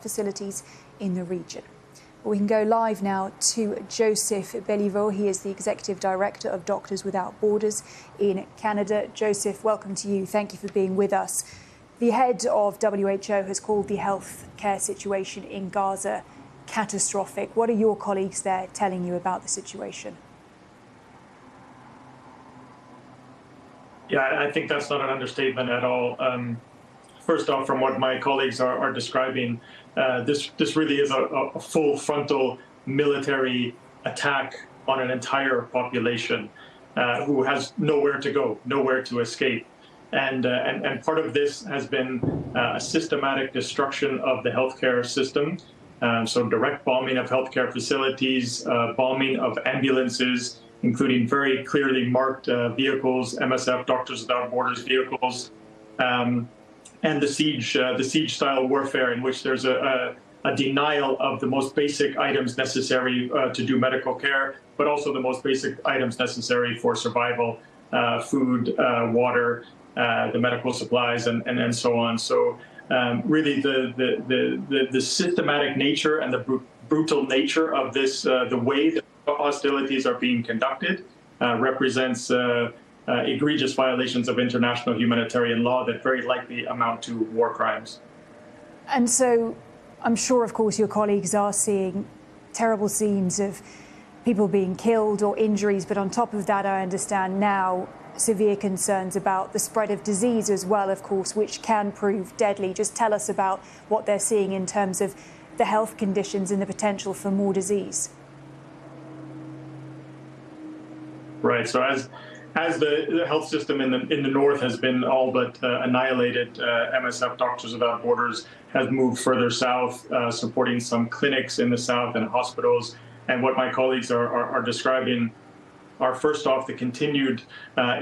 facilities in the region. We can go live now to Joseph Belliveau. He is the Executive Director of Doctors Without Borders in Canada. Joseph, welcome to you. Thank you for being with us. The head of WHO has called the healthcare situation in Gaza catastrophic. What are your colleagues there telling you about the situation? Yeah, I think that's not an understatement at all. First off, from what my colleagues are describing, this really is a full frontal military attack on an entire population who has nowhere to go, nowhere to escape. And part of this has been a systematic destruction of the healthcare system. So direct bombing of healthcare facilities, bombing of ambulances, including very clearly marked vehicles, MSF, Doctors Without Borders vehicles, and the siege-style warfare in which there's a denial of the most basic items necessary to do medical care, but also the most basic items necessary for survival, food, water, the medical supplies, and so on. So really the systematic nature and the brutal nature of this, the way that hostilities are being conducted, represents egregious violations of international humanitarian law that very likely amount to war crimes. And so I'm sure, of course, your colleagues are seeing terrible scenes of people being killed or injuries, but on top of that, I understand now severe concerns about the spread of disease as well, of course, which can prove deadly. Just tell us about what they're seeing in terms of the health conditions and the potential for more disease. Right. So as the health system in the north has been all but annihilated, MSF, Doctors Without Borders, has moved further south, supporting some clinics in the south and hospitals. And what my colleagues are describing are, first off, the continued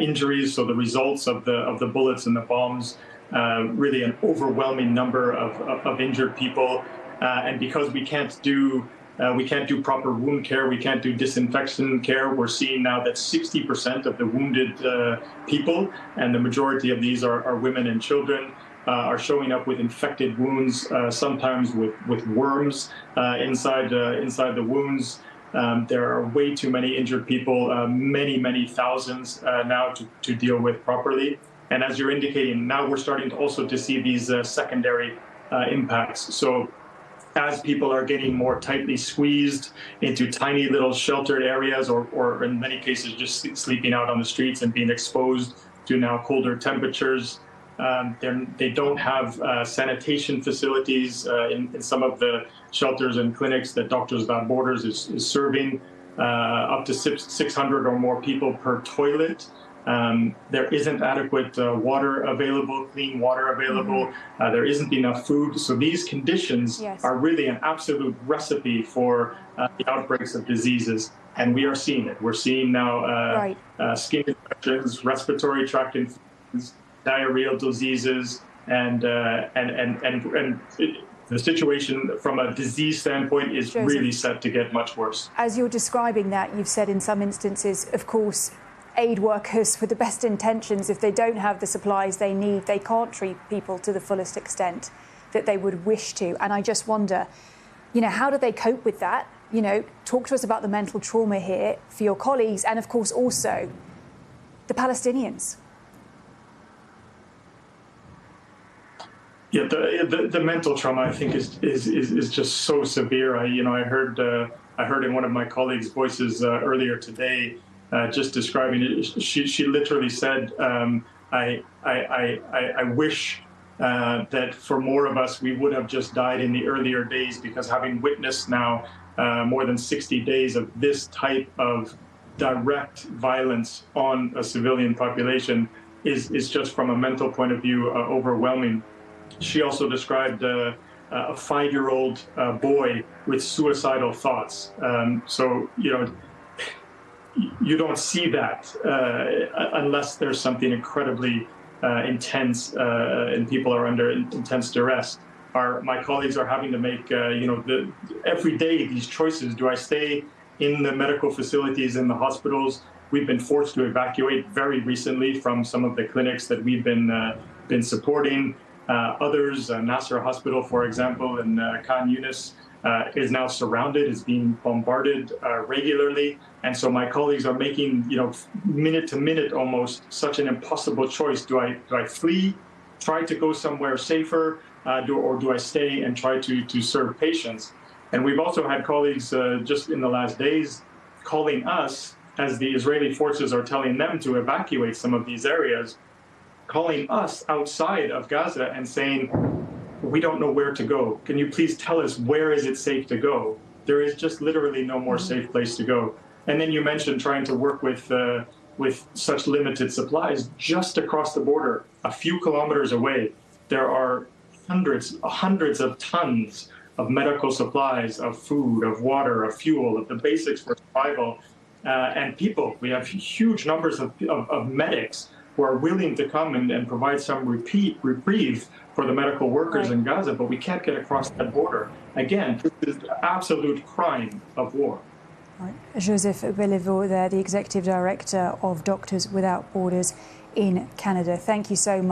injuries, so the results of the bullets and the bombs, really an overwhelming number of injured people. And because we can't do proper wound care, we can't do disinfection care, we're seeing now that 60% of the wounded people, and the majority of these are women and children, are showing up with infected wounds, sometimes with worms inside the wounds. There are way too many injured people, many thousands now to deal with properly. And as you're indicating, now we're starting also to see these secondary impacts. So as people are getting more tightly squeezed into tiny little sheltered areas, or in many cases just sleeping out on the streets and being exposed to now colder temperatures, they don't have sanitation facilities in some of the shelters and clinics that Doctors Without Borders is serving, up to 600 or more people per toilet. There isn't adequate water available, clean water available. There isn't enough food. So these conditions are really an absolute recipe for the outbreaks of diseases. And we are seeing it. We're seeing now skin infections, respiratory tract infections, diarrheal diseases, and the situation from a disease standpoint is really set to get much worse. As you're describing that, you've said in some instances, of course, aid workers with the best intentions, if they don't have the supplies they need, they can't treat people to the fullest extent that they would wish to. And I just wonder, how do they cope with that? Talk to us about the mental trauma here for your colleagues and, of course, also the Palestinians. Yeah, the mental trauma, I think, is just so severe. I heard in one of my colleagues' voices earlier today, just describing it. She literally said, I wish that for more of us, we would have just died in the earlier days, because having witnessed now more than 60 days of this type of direct violence on a civilian population is just, from a mental point of view, overwhelming. She also described a 5-year-old boy with suicidal thoughts. So, you don't see that unless there's something incredibly intense and people are under intense duress. My colleagues are having to make, every day these choices. Do I stay in the medical facilities, in the hospitals? We've been forced to evacuate very recently from some of the clinics that we've been supporting. Others, Nasser Hospital, for example, in Khan Yunis, is now surrounded, is being bombarded regularly. And so my colleagues are making, minute to minute almost, such an impossible choice. Do I flee, try to go somewhere safer, or do I stay and try to serve patients? And we've also had colleagues just in the last days calling us, as the Israeli forces are telling them to evacuate some of these areas, calling us outside of Gaza and saying, we don't know where to go. Can you please tell us where is it safe to go? There is just literally no more safe place to go. And then you mentioned trying to work with such limited supplies. Just across the border, a few kilometers away, there are hundreds of tons of medical supplies, of food, of water, of fuel, of the basics for survival, and people. We have huge numbers of medics who are willing to come and provide some reprieve for the medical workers in Gaza, but we can't get across that border. Again, this is the absolute crime of war. Right. Joseph Beliveau there, the Executive Director of Doctors Without Borders in Canada. Thank you so much.